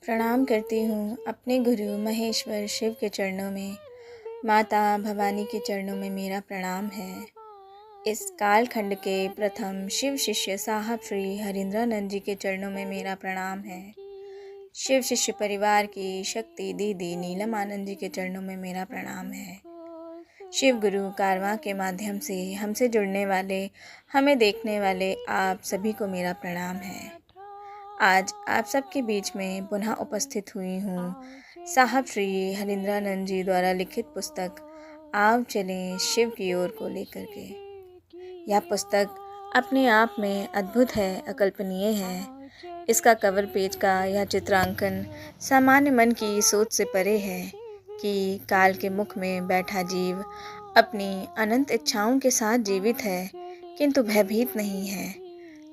प्रणाम करती हूँ अपने गुरु महेश्वर शिव के चरणों में। माता भवानी के चरणों में मेरा प्रणाम है। इस कालखंड के प्रथम शिव शिष्य साहब श्री हरिंद्रानंद जी के चरणों में मेरा प्रणाम है। शिव शिष्य परिवार की शक्ति दीदी नीलम आनंद जी के चरणों में मेरा प्रणाम है। शिव गुरु कारवां के माध्यम से हमसे जुड़ने वाले, हमें देखने वाले आप सभी को मेरा प्रणाम है। आज आप सबके बीच में पुनः उपस्थित हुई हूँ साहब श्री हरिंद्रानंद जी द्वारा लिखित पुस्तक आओ चलें शिव की ओर को लेकर के। यह पुस्तक अपने आप में अद्भुत है, अकल्पनीय है। इसका कवर पेज का यह चित्रांकन सामान्य मन की सोच से परे है कि काल के मुख में बैठा जीव अपनी अनंत इच्छाओं के साथ जीवित है, किंतु भयभीत नहीं है।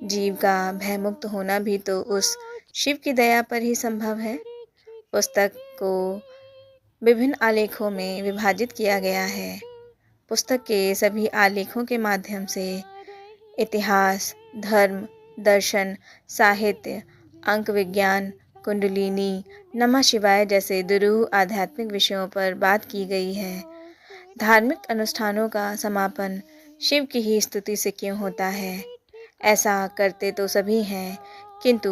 जीव का भयमुक्त होना भी तो उस शिव की दया पर ही संभव है। पुस्तक को विभिन्न आलेखों में विभाजित किया गया है। पुस्तक के सभी आलेखों के माध्यम से इतिहास, धर्म, दर्शन, साहित्य, अंक विज्ञान, कुंडलिनी, नमः शिवाय जैसे दुरूह आध्यात्मिक विषयों पर बात की गई है। धार्मिक अनुष्ठानों का समापन शिव की ही स्तुति से क्यों होता है? ऐसा करते तो सभी हैं, किंतु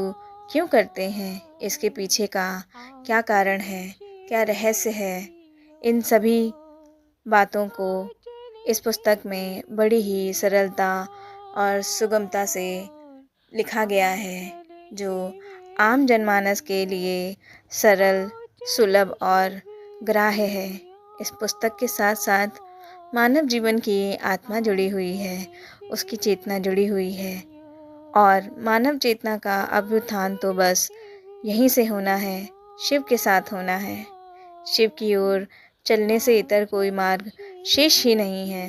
क्यों करते हैं? इसके पीछे का क्या कारण है, क्या रहस्य है? इन सभी बातों को इस पुस्तक में बड़ी ही सरलता और सुगमता से लिखा गया है, जो आम जनमानस के लिए सरल, सुलभ और ग्राह्य है। इस पुस्तक के साथ साथ मानव जीवन की आत्मा जुड़ी हुई है, उसकी चेतना जुड़ी हुई है, और मानव चेतना का अभ्युत्थान तो बस यहीं से होना है, शिव के साथ होना है। शिव की ओर चलने से इतर कोई मार्ग शेष ही नहीं है।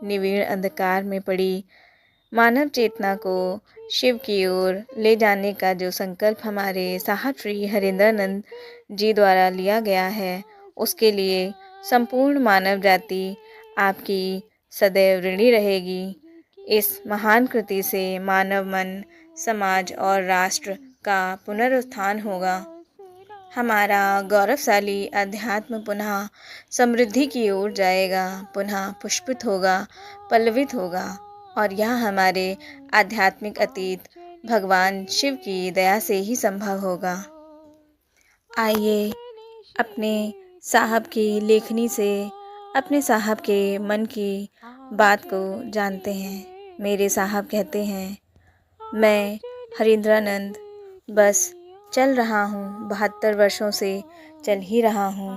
निविड़ अंधकार में पड़ी मानव चेतना को शिव की ओर ले जाने का जो संकल्प हमारे साहब श्री हरिंद्रानंद जी द्वारा लिया गया है, उसके लिए संपूर्ण मानव जाति आपकी सदैव ऋणी रहेगी। इस महान कृति से मानव मन, समाज और राष्ट्र का पुनरुत्थान होगा। हमारा गौरवशाली अध्यात्म पुनः समृद्धि की ओर जाएगा, पुनः पुष्पित होगा, पल्लवित होगा, और यह हमारे आध्यात्मिक अतीत भगवान शिव की दया से ही संभव होगा। आइए अपने साहब की लेखनी से अपने साहब के मन की बात को जानते हैं। मेरे साहब कहते हैं, मैं हरिंद्रानंद बस चल रहा हूँ, 72 वर्षों से चल ही रहा हूँ,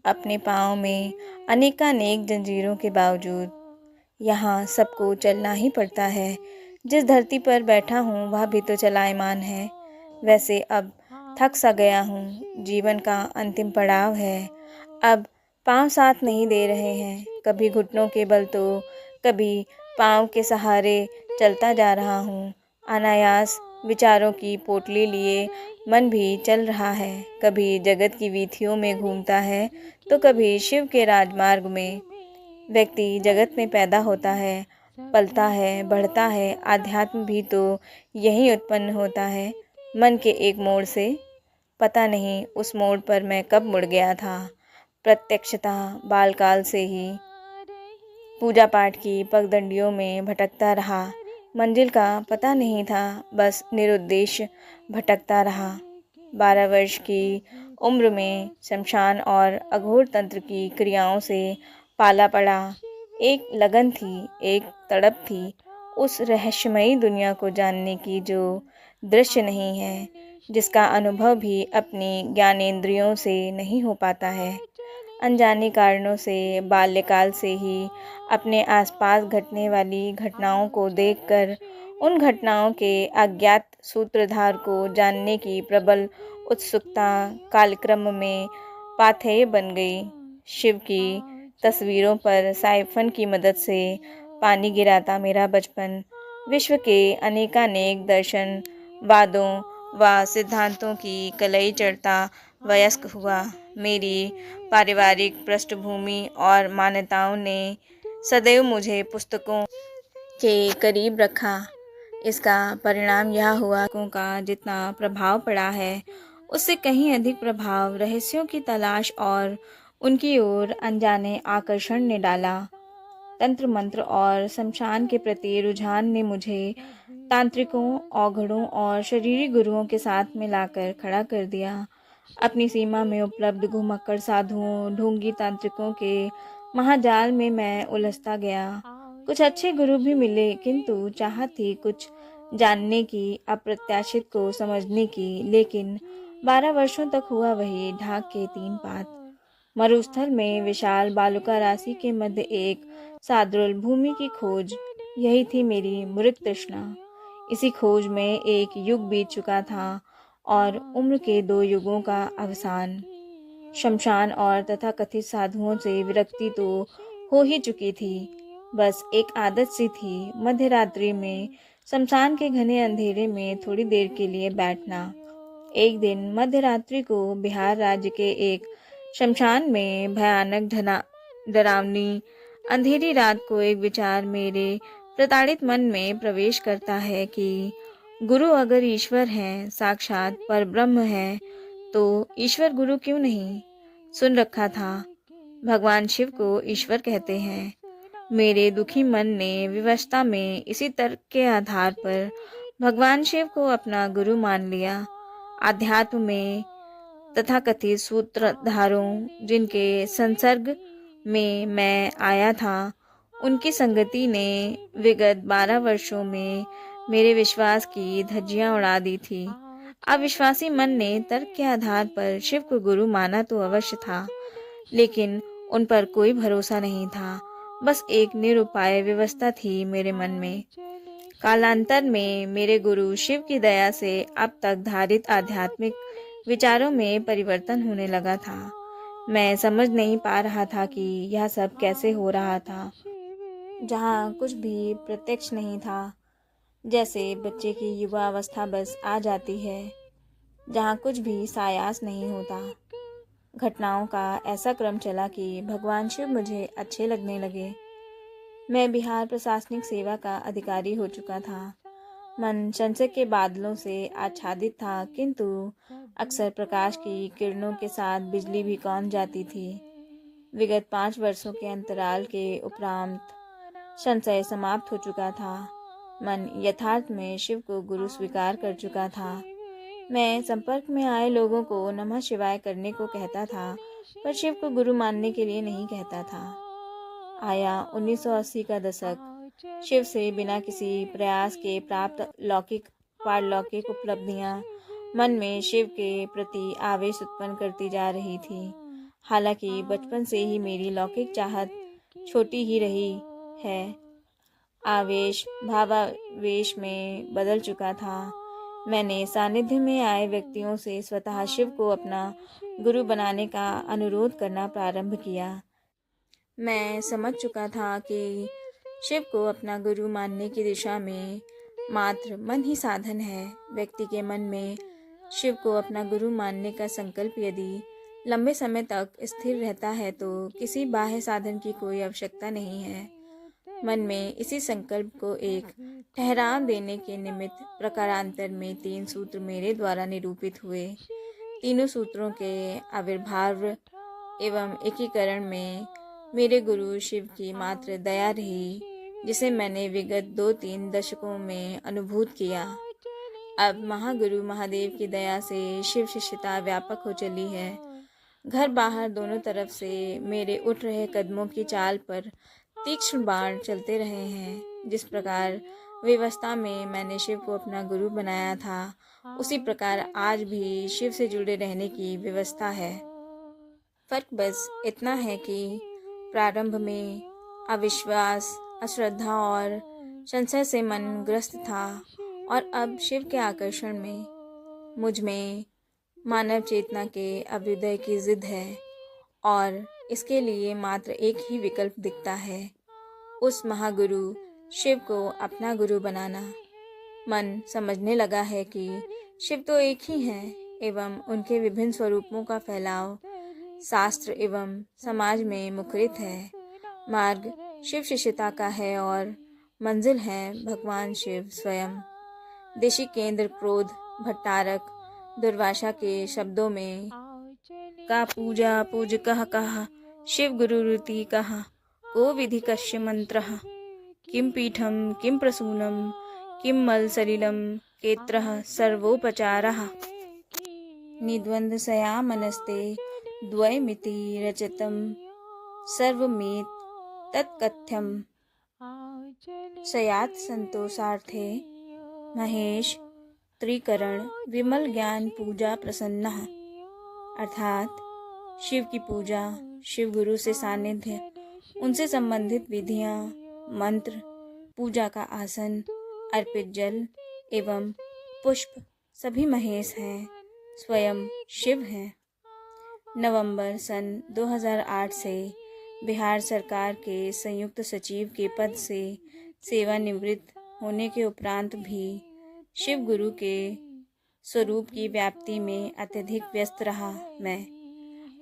अपने पाँव में अनेकानेक जंजीरों के बावजूद। यहाँ सबको चलना ही पड़ता है। जिस धरती पर बैठा हूँ वह भी तो चलायमान है। वैसे अब थक सा गया हूँ, जीवन का अंतिम पड़ाव है। अब पाँव साथ नहीं दे रहे हैं, कभी घुटनों के बल तो कभी पाँव के सहारे चलता जा रहा हूँ। अनायास विचारों की पोटली लिए मन भी चल रहा है, कभी जगत की वीथियों में घूमता है तो कभी शिव के राजमार्ग में। व्यक्ति जगत में पैदा होता है, पलता है, बढ़ता है, आध्यात्म भी तो यही उत्पन्न होता है, मन के एक मोड़ से। पता नहीं उस मोड़ पर मैं कब मुड़ गया था। प्रत्यक्षतः बालकाल से ही पूजा पाठ की पगडंडियों में भटकता रहा। मंजिल का पता नहीं था, बस निरुद्देश्य भटकता रहा। 12 वर्ष की उम्र में शमशान और अघोर तंत्र की क्रियाओं से पाला पड़ा। एक लगन थी, एक तड़प थी उस रहस्यमयी दुनिया को जानने की जो दृश्य नहीं है, जिसका अनुभव भी अपनी ज्ञानेंद्रियों से नहीं हो पाता है। अनजाने कारणों से बाल्यकाल से ही अपने आसपास घटने वाली घटनाओं को देखकर उन घटनाओं के अज्ञात सूत्रधार को जानने की प्रबल उत्सुकता कालक्रम में पाथेय बन गई। शिव की तस्वीरों पर साइफन की मदद से पानी गिराता मेरा बचपन विश्व के अनेकानेक दर्शन, वादों व सिद्धांतों की कलई चढ़ता वयस्क हुआ। मेरी पारिवारिक पृष्ठभूमि और मान्यताओं ने सदैव मुझे पुस्तकों के करीब रखा। इसका परिणाम यह हुआ, पुस्तकों का जितना प्रभाव पड़ा है उससे कहीं अधिक प्रभाव रहस्यों की तलाश और उनकी ओर अनजाने आकर्षण ने डाला। तंत्र मंत्र और शमशान के प्रति रुझान ने मुझे तांत्रिकों, औघड़ों और शरीरी गुरुओं के साथ मिलाकर खड़ा कर दिया। अपनी सीमा में उपलब्ध घुमक्कड़ साधुओं, ढोंगी तांत्रिकों के महाजाल में मैं उलझता गया। कुछ अच्छे गुरु भी मिले, किंतु चाहत थी कुछ जानने की, अप्रत्याशित को समझने की। लेकिन 12 वर्षों तक हुआ वही ढाक के 3 पात। मरुस्थल में विशाल बालुका राशि के मध्य एक सादृल भूमि की खोज, यही थी मेरी मृत तृष्णा। इसी खोज में एक युग बीत चुका था और उम्र के 2 युगों का अवसान। शमशान और तथाकथित साधुओं से विरक्ति तो हो ही चुकी थी। बस एक आदत सी थी मध्य रात्रि में शमशान के घने अंधेरे में थोड़ी देर के लिए बैठना। एक दिन मध्य रात्रि को बिहार राज्य के एक शमशान में भयानक डरावनी अंधेरी रात को एक विचार मेरे प्रताड़ित मन में प्रवेश करता है कि गुरु अगर ईश्वर हैं, साक्षात परब्रह्म है, तो ईश्वर गुरु क्यों नहीं? सुन रखा था भगवान शिव को ईश्वर कहते हैं। मेरे दुखी मन ने विवशता में इसी तर्क के आधार पर भगवान शिव को अपना गुरु मान लिया। आध्यात्म में तथाकथित सूत्रधारों जिनके संसर्ग में मैं आया था, उनकी संगति ने विगत 12 वर्षों में मेरे विश्वास की धज्जियां उड़ा दी थी। अविश्वासी मन ने तर्क के आधार पर शिव को गुरु माना तो अवश्य था, लेकिन उन पर कोई भरोसा नहीं था। बस एक निरुपाय व्यवस्था थी मेरे मन में। कालांतर में मेरे गुरु शिव की दया से अब तक धारित आध्यात्मिक विचारों में परिवर्तन होने लगा था। मैं समझ नहीं पा रहा था कि यह सब कैसे हो रहा था। जहाँ कुछ भी प्रत्यक्ष नहीं था, जैसे बच्चे की युवावस्था बस आ जाती है, जहाँ कुछ भी सायास नहीं होता। घटनाओं का ऐसा क्रम चला कि भगवान शिव मुझे अच्छे लगने लगे। मैं बिहार प्रशासनिक सेवा का अधिकारी हो चुका था। मन संशय के बादलों से आच्छादित था, किंतु अक्सर प्रकाश की किरणों के साथ बिजली भी कौंध जाती थी। विगत 5 वर्षों के अंतराल के उपरांत संशय समाप्त हो चुका था। मन यथार्थ में शिव को गुरु स्वीकार कर चुका था। मैं संपर्क में आए लोगों को नमः शिवाय करने को कहता था, पर शिव को गुरु मानने के लिए नहीं कहता था। आया 1980 का दशक। शिव से बिना किसी प्रयास के प्राप्त लौकिक पारलौकिक उपलब्धियां मन में शिव के प्रति आवेश उत्पन्न करती जा रही थी। हालांकि बचपन से ही मेरी लौकिक चाहत छोटी ही रही है, आवेश भावावेश में बदल चुका था। मैंने सानिध्य में आए व्यक्तियों से स्वतः शिव को अपना गुरु बनाने का अनुरोध करना प्रारंभ किया। मैं समझ चुका था कि शिव को अपना गुरु मानने की दिशा में मात्र मन ही साधन है। व्यक्ति के मन में शिव को अपना गुरु मानने का संकल्प यदि लंबे समय तक स्थिर रहता है तो किसी बाह्य साधन की कोई आवश्यकता नहीं है। मन में इसी संकल्प को एक ठहराव देने के निमित्त प्रकारांतर में 3 सूत्र मेरे द्वारा निरूपित हुए। तीनों सूत्रों के आविर्भाव एवं एकीकरण में मेरे गुरु शिव की मात्र दया रही, जिसे मैंने विगत 2-3 दशकों में अनुभूत किया। अब महागुरु महादेव की दया से शिव शिष्यता व्यापक हो चली है। घर बाहर दोनों तरफ से मेरे उठ रहे कदमों की चाल पर तीक्ष्ण बाण चलते रहे हैं। जिस प्रकार व्यवस्था में मैंने शिव को अपना गुरु बनाया था, उसी प्रकार आज भी शिव से जुड़े रहने की व्यवस्था है। फर्क बस इतना है कि प्रारंभ में अविश्वास, अश्रद्धा और संशय से मन ग्रस्त था, और अब शिव के आकर्षण में मुझ में मानव चेतना के अभ्युदय की जिद है, और इसके लिए मात्र एक ही विकल्प दिखता है, उस महागुरु शिव को अपना गुरु बनाना। मन समझने लगा है कि शिव तो एक ही हैं एवं उनके विभिन्न स्वरूपों का फैलाव शास्त्र एवं समाज में मुखरित है। मार्ग शिव शिष्यता का है और मंजिल है भगवान शिव स्वयं। देशी केंद्र क्रोध भट्टारक दुर्वासा के शब्दों में का पूजा पूज कहा शिव गुरु रीति कहा को विधि कश्य मंत्र किम पीठम किम प्रसूनम किम मल सलिलम केत्रः सर्वोपचारः निद्वंद्वसया मनस्ते द्वयमिति रचितं सर्वमेत तत्कथ्यम सयात संतोषार्थे महेश त्रिकरण विमल ज्ञान पूजा प्रसन्नः। अर्थात शिव की पूजा, शिव गुरु से सानिध्य, उनसे संबंधित विधियाँ, मंत्र, पूजा का आसन, अर्पित जल एवं पुष्प सभी महेश हैं, स्वयं शिव हैं। नवंबर सन 2008 से बिहार सरकार के संयुक्त सचिव के पद से सेवानिवृत्त होने के उपरांत भी शिव गुरु के स्वरूप की व्याप्ति में अत्यधिक व्यस्त रहा मैं।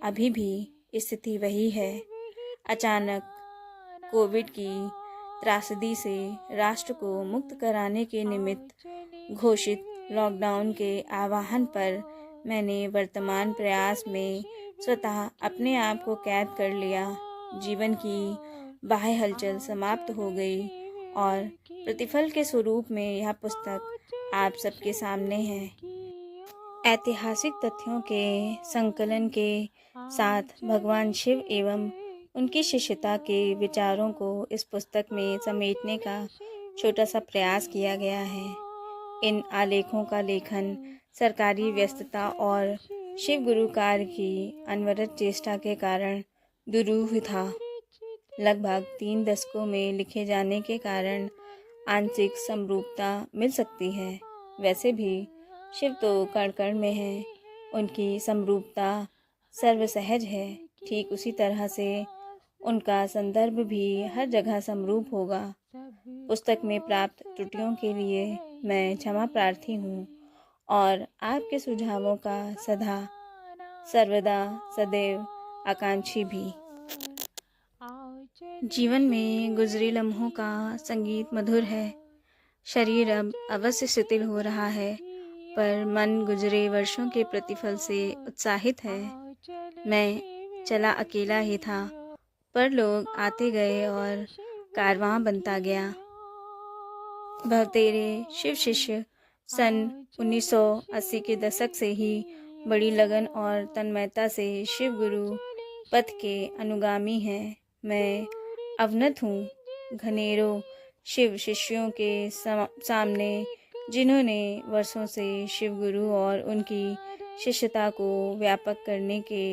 अभी भी स्थिति वही है। अचानक कोविड की त्रासदी से राष्ट्र को मुक्त कराने के निमित्त घोषित लॉकडाउन के आह्वान पर मैंने वर्तमान प्रयास में स्वतः अपने आप को कैद कर लिया। जीवन की बाह्य हलचल समाप्त हो गई और प्रतिफल के स्वरूप में यह पुस्तक आप सबके सामने है। ऐतिहासिक तथ्यों के संकलन के साथ भगवान शिव एवं उनकी शिष्यता के विचारों को इस पुस्तक में समेटने का छोटा सा प्रयास किया गया है। इन आलेखों का लेखन सरकारी व्यस्तता और शिव गुरु कार्य की अनवरत चेष्टा के कारण दुरूह था। लगभग 3 दशकों में लिखे जाने के कारण आंशिक समरूपता मिल सकती है। वैसे भी शिव तो कण कण में है, उनकी समरूपता सर्वसहज है। ठीक उसी तरह से उनका संदर्भ भी हर जगह समरूप होगा। पुस्तक में प्राप्त त्रुटियों के लिए मैं क्षमा प्रार्थी हूँ और आपके सुझावों का सर्वदा सदैव आकांक्षी भी। जीवन में गुजरे लम्हों का संगीत मधुर है। शरीर अब अवश्य शिथिल हो रहा है, पर मन गुजरे वर्षों के प्रतिफल से उत्साहित है। मैं चला अकेला ही था, पर लोग आते गए और कारवां बनता गया। भवतेरे शिव शिष्य सन 1980 के दशक से ही बड़ी लगन और तन्मयता से शिव गुरु पथ के अनुगामी हैं। मैं अवनत हूँ घनेरों शिव शिष्यों के सामने, जिन्होंने वर्षों से शिव गुरु और उनकी शिष्यता को व्यापक करने के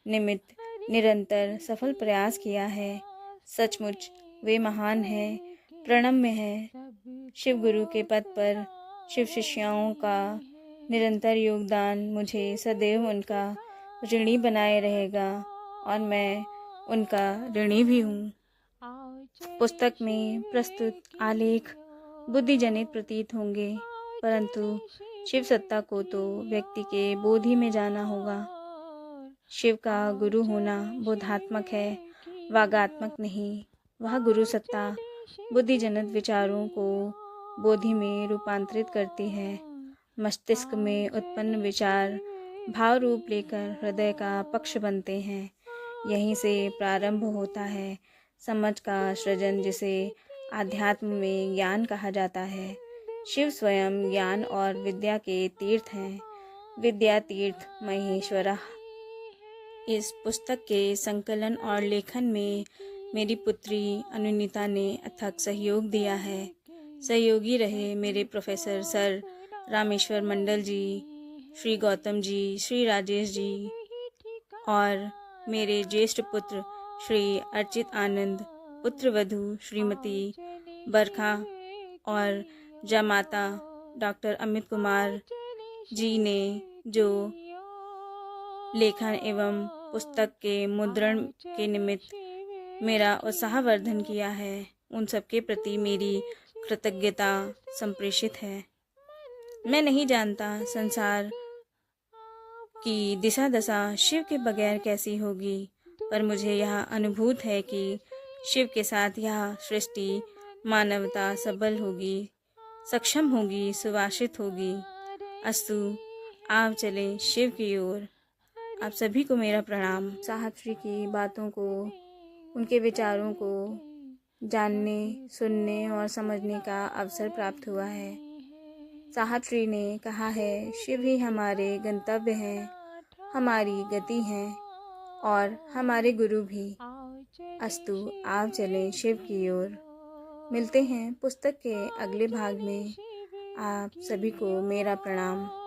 निमित्त निरंतर सफल प्रयास किया है। सचमुच वे महान हैं, प्रणम्य हैं। शिव गुरु के पद पर शिव शिष्याओं का निरंतर योगदान मुझे सदैव उनका ऋणी बनाए रहेगा और मैं उनका ऋणी भी हूँ। पुस्तक में प्रस्तुत आलेख बुद्धिजनित प्रतीत होंगे, परंतु शिव सत्ता को तो व्यक्ति के बोधि में जाना होगा। शिव का गुरु होना बोधात्मक है, वागात्मक नहीं। वह गुरु सत्ता बुद्धिजनित विचारों को बोधि में रूपांतरित करती है। मस्तिष्क में उत्पन्न विचार भाव रूप लेकर हृदय का पक्ष बनते हैं। यहीं से प्रारंभ होता है समझ का सृजन, जिसे आध्यात्म में ज्ञान कहा जाता है। शिव स्वयं ज्ञान और विद्या के तीर्थ हैं। विद्या तीर्थ महेश्वरः। इस पुस्तक के संकलन और लेखन में मेरी पुत्री अनुनीता ने अथक सहयोग दिया है। सहयोगी रहे मेरे प्रोफेसर सर रामेश्वर मंडल जी, श्री गौतम जी, श्री राजेश जी और मेरे ज्येष्ठ पुत्र श्री अर्चित आनंद, पुत्रवधू श्रीमती बरखा और जामाता डॉक्टर अमित कुमार जी ने जो लेखन एवं पुस्तक के मुद्रण के निमित्त मेरा उत्साहवर्धन किया है, उन सबके प्रति मेरी कृतज्ञता संप्रेषित है। मैं नहीं जानता संसार की दिशा दशा शिव के बगैर कैसी होगी, पर मुझे यह अनुभूत है कि शिव के साथ यह सृष्टि मानवता सबल होगी, सक्षम होगी, सुवासित होगी। अस्तु आप चले शिव की ओर। आप सभी को मेरा प्रणाम। साहब श्री की बातों को, उनके विचारों को जानने, सुनने और समझने का अवसर प्राप्त हुआ है। साहब श्री ने कहा है, शिव ही हमारे गंतव्य हैं, हमारी गति हैं और हमारे गुरु भी। अस्तु, आप चलें शिव की ओर। मिलते हैं पुस्तक के अगले भाग में। आप सभी को मेरा प्रणाम।